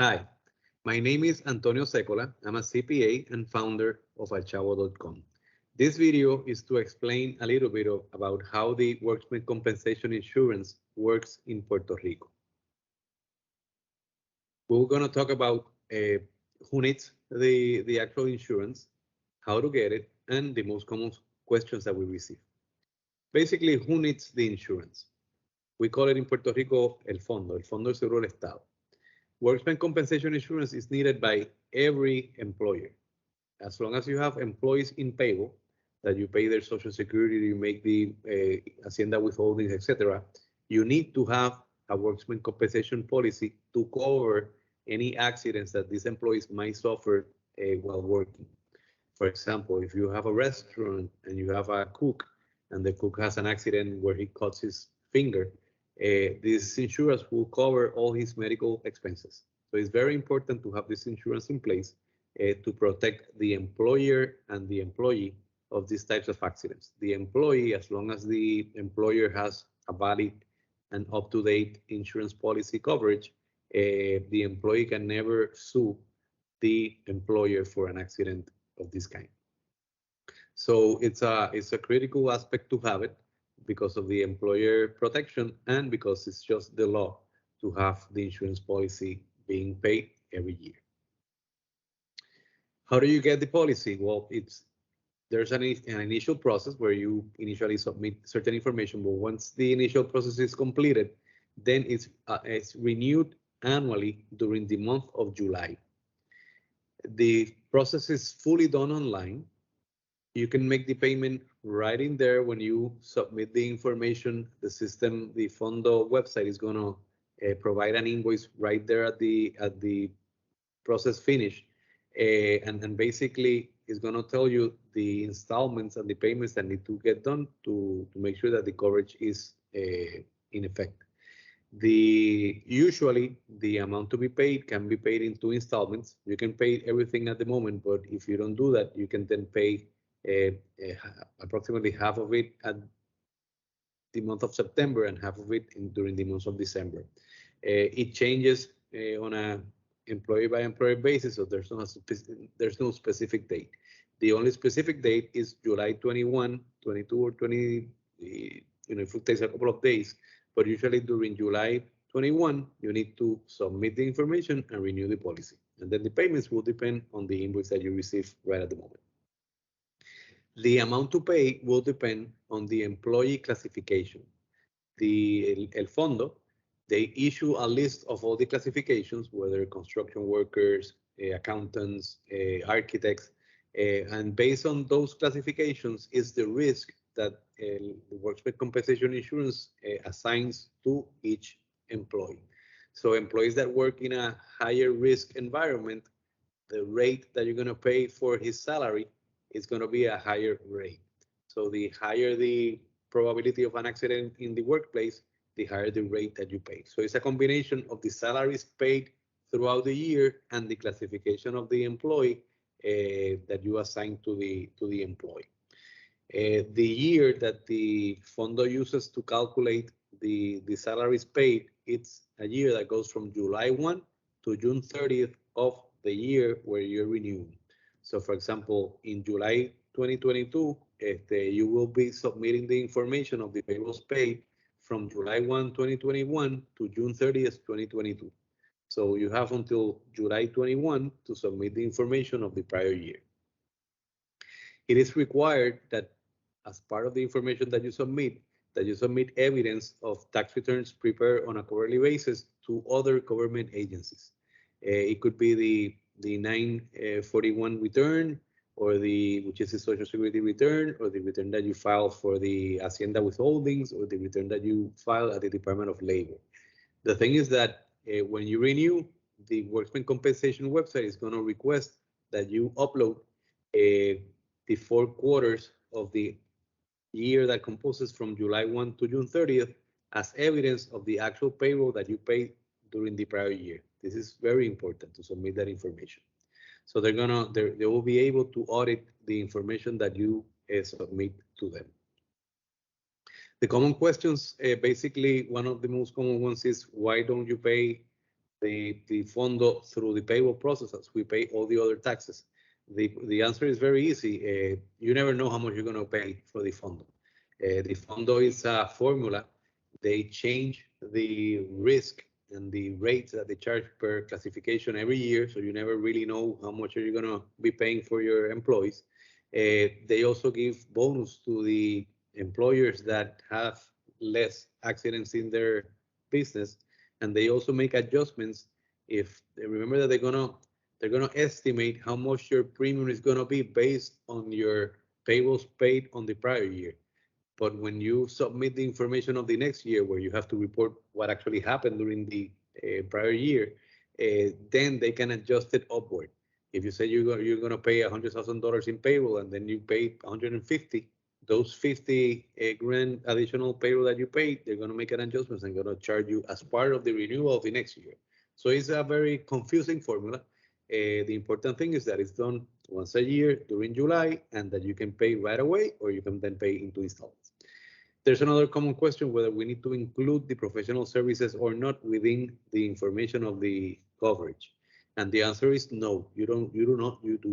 Hi, my name is Antonio Secola. I'm a CPA and founder of AlChavo.com. This video is to explain a little bit about how the workmen compensation insurance works in Puerto Rico. We're going to talk about who needs the actual insurance, how to get it, and the most common questions that we receive. Basically, who needs the insurance? We call it in Puerto Rico el Fondo. El Fondo es seguro del Estado. Workmen compensation insurance is needed by every employer. As long as you have employees in payroll, that you pay their social security, you make the Hacienda withholdings, etc., you need to have a workmen compensation policy to cover any accidents that these employees might suffer while working. For example, if you have a restaurant and you have a cook and the cook has an accident where he cuts his finger, this insurance will cover all his medical expenses. So it's very important to have this insurance in place to protect the employer and the employee of these types of accidents. The employee, as long as the employer has a valid and up-to-date insurance policy coverage, the employee can never sue the employer for an accident of this kind. So it's a critical aspect to have it because of the employer protection and because it's just the law to have the insurance policy being paid every year. How do you get the policy? Well, there's an initial process where you initially submit certain information, but once the initial process is completed, then it's renewed annually during the month of July. The process is fully done online. You can make the payment right in there when you submit the information. The system, the Fondo website is going to provide an invoice right there at the process finish, and basically it's going to tell you the installments and the payments that need to get done to make sure that the coverage is in effect. Usually the amount to be paid can be paid in 2 installments. You can pay everything at the moment, but if you don't do that, you can then pay approximately half of it at the month of September and half of it during the month of December. It changes on a employee by employee basis, so there's no specific date. The only specific date is July 21, 22, or 20. If it takes a couple of days, but usually during July 21, you need to submit the information and renew the policy, and then the payments will depend on the invoice that you receive right at the moment. The amount to pay will depend on the employee classification. El Fondo, they issue a list of all the classifications, whether construction workers, accountants, architects, and based on those classifications is the risk that the workers' compensation insurance assigns to each employee. So employees that work in a higher risk environment, the rate that you're going to pay for his salary is going to be a higher rate. So the higher the probability of an accident in the workplace, the higher the rate that you pay. So it's a combination of the salaries paid throughout the year and the classification of the employee that you assign to the employee. The year that the Fondo uses to calculate the salaries paid, it's a year that goes from July 1 to June 30th of the year where you're renewing. So for example, in July 2022, you will be submitting the information of the payrolls paid from July 1, 2021 to June 30th, 2022. So you have until July 21 to submit the information of the prior year. It is required that as part of the information that you submit evidence of tax returns prepared on a quarterly basis to other government agencies. It could be the 941 return, or which is the Social Security return, or the return that you file for the Hacienda withholdings, or the return that you file at the Department of Labor. The thing is that when you renew, the Workmen Compensation website is going to request that you upload the 4 quarters of the year that composes from July 1 to June 30th as evidence of the actual payroll that you paid during the prior year. This is very important to submit that information. So they will be able to audit the information that you submit to them. The common questions, basically one of the most common ones is, why don't you pay the Fondo through the payroll processes. We pay all the other taxes. The answer is very easy. You never know how much you're going to pay for the Fondo. The Fondo is a formula. They change the risk and the rates that they charge per classification every year, so you never really know how much are you going to be paying for your employees. They also give bonus to the employers that have less accidents in their business, and they also make adjustments if they remember that they're gonna estimate how much your premium is gonna be based on your payrolls paid on the prior year. But when you submit the information of the next year, where you have to report what actually happened during the prior year, then they can adjust it upward. If you say you're going to pay $100,000 in payroll and then you pay 150, those 50 grand additional payroll that you paid, they're going to make an adjustment and going to charge you as part of the renewal of the next year. So it's a very confusing formula. The important thing is that it's done once a year during July and that you can pay right away or you can then pay into installments. There's another common question whether we need to include the professional services or not within the information of the coverage. And the answer is no, you do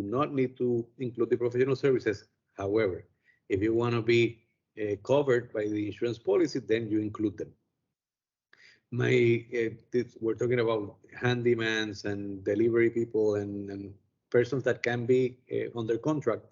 not need to include the professional services. However, if you want to be covered by the insurance policy, then you include them. We're talking about handymans and delivery people and persons that can be under contract,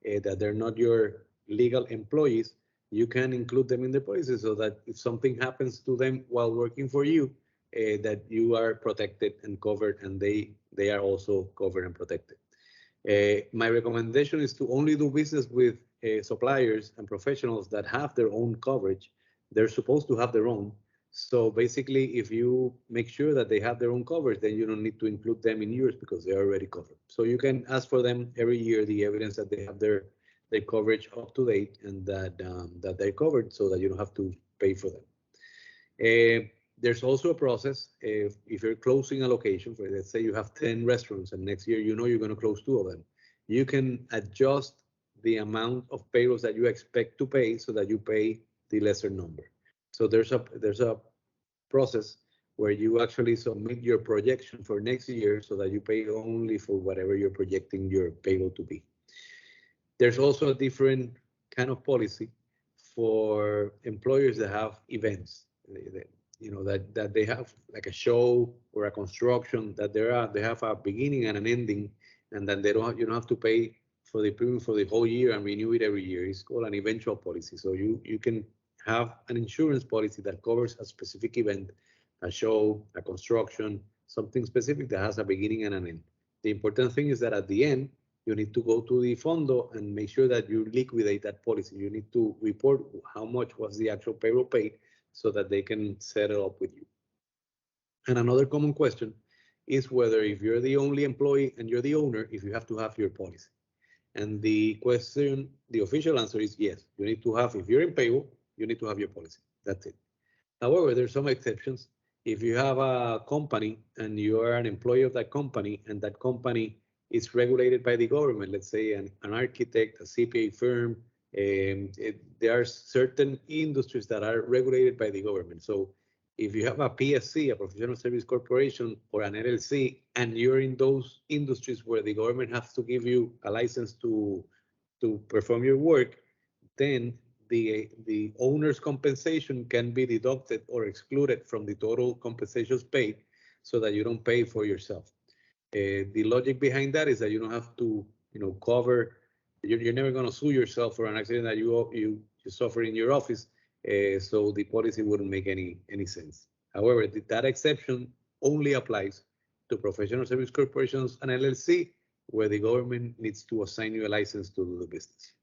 that they're not your legal employees. You can include them in the policy so that if something happens to them while working for you, that you are protected and covered, and they are also covered and protected. My recommendation is to only do business with suppliers and professionals that have their own coverage. They're supposed to have their own. So basically, if you make sure that they have their own coverage, then you don't need to include them in yours because they're already covered. So you can ask for them every year the evidence that they have their coverage up to date and that they're covered, so that you don't have to pay for them. There's also a process if you're closing a location. For let's say you have 10 restaurants and next year you know you're going to close 2 of them. You can adjust the amount of payrolls that you expect to pay so that you pay the lesser number. So there's a process where you actually submit your projection for next year so that you pay only for whatever you're projecting your payroll to be. There's also a different kind of policy for employers that have events, that they have like a show or a construction, that they have a beginning and an ending, and then you don't have to pay for the premium for the whole year and renew it every year. It's called an eventual policy. So you can have an insurance policy that covers a specific event, a show, a construction, something specific that has a beginning and an end. The important thing is that at the end, you need to go to the Fondo and make sure that you liquidate that policy. You need to report how much was the actual payroll paid so that they can set it up with you. And another common question is whether if you're the only employee and you're the owner, if you have to have your policy. And the official answer is yes. You need to have, if you're in payroll, you need to have your policy. That's it. However, there's some exceptions. If you have a company and you are an employee of that company and that company is regulated by the government, let's say an architect, a CPA firm, there are certain industries that are regulated by the government. So if you have a PSC, a professional service corporation, or an LLC, and you're in those industries where the government has to give you a license to perform your work, then the owner's compensation can be deducted or excluded from the total compensations paid so that you don't pay for yourself. The logic behind that is that you don't have to, cover. You're never going to sue yourself for an accident that you suffer in your office, so the policy wouldn't make any sense. However, that exception only applies to professional service corporations and LLC, where the government needs to assign you a license to do the business.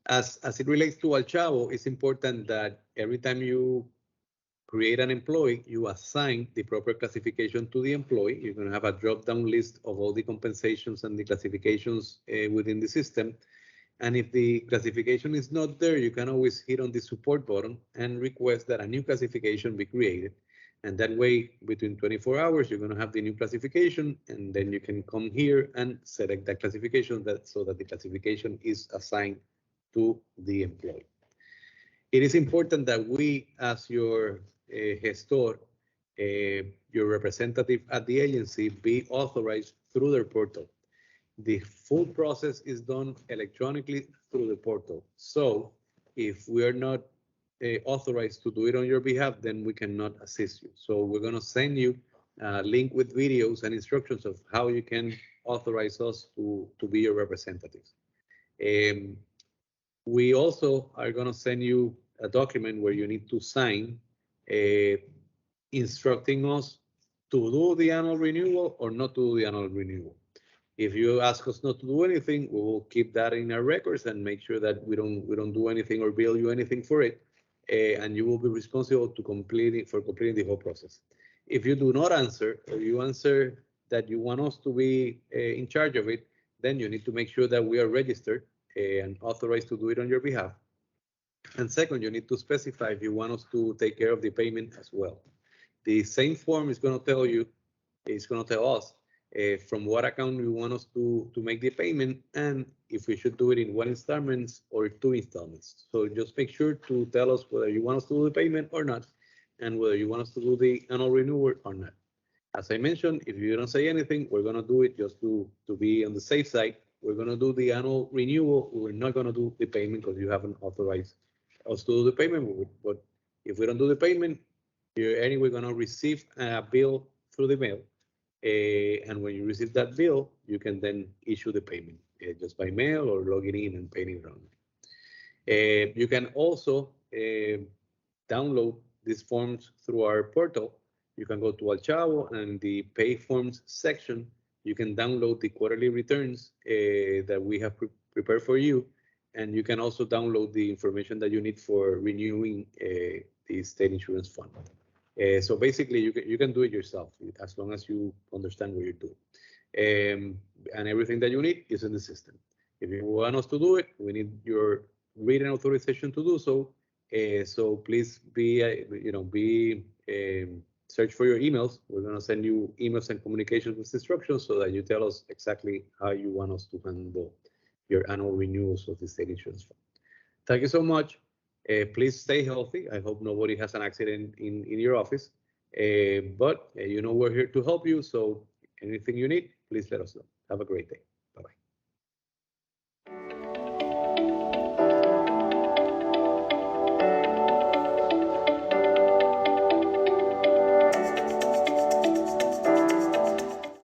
As it relates to AlChavo, it's important that every time you create an employee, you assign the proper classification to the employee. You're going to have a drop-down list of all the compensations and the classifications within the system. And if the classification is not there, you can always hit on the support button and request that a new classification be created. And that way, between 24 hours, you're going to have the new classification, and then you can come here and select that classification so that the classification is assigned to the employee. It is important that we, as your gestor, your representative at the agency be authorized through their portal. The full process is done electronically through the portal. So if we are not authorized to do it on your behalf, then we cannot assist you. So we're going to send you a link with videos and instructions of how you can authorize us to be your representatives. We also are going to send you a document where you need to sign instructing us to do the annual renewal or not to do the annual renewal. If you ask us not to do anything, we will keep that in our records and make sure that we don't do anything or bill you anything for it, and you will be responsible to completing the whole process. If you do not answer, or you answer that you want us to be in charge of it, then you need to make sure that we are registered and authorized to do it on your behalf. And second, you need to specify if you want us to take care of the payment as well. The same form is going to tell you, it's going to tell us from what account you want us to make the payment and if we should do it in 1 installments or 2 installments. So just make sure to tell us whether you want us to do the payment or not, and whether you want us to do the annual renewal or not. As I mentioned, if you don't say anything, we're going to do it just to be on the safe side. We're going to do the annual renewal. We're not going to do the payment because you haven't authorized us to do the payment. But if we don't do the payment, you're anyway going to receive a bill through the mail. And when you receive that bill, you can then issue the payment just by mail or logging in and paying it around. You can also download these forms through our portal. You can go to AlChavo and the Pay Forms section. You can download the quarterly returns that we have prepared for you. And you can also download the information that you need for renewing the state insurance fund. So basically, you can do it yourself as long as you understand what you're doing. And everything that you need is in the system. If you want us to do it, we need your written authorization to do so. So please search for your emails. We're going to send you emails and communications with instructions so that you tell us exactly how you want us to handle your annual renewals of the state insurance fund. Thank you so much. Please stay healthy. I hope nobody has an accident in your office. But you know we're here to help you. So anything you need, please let us know. Have a great day.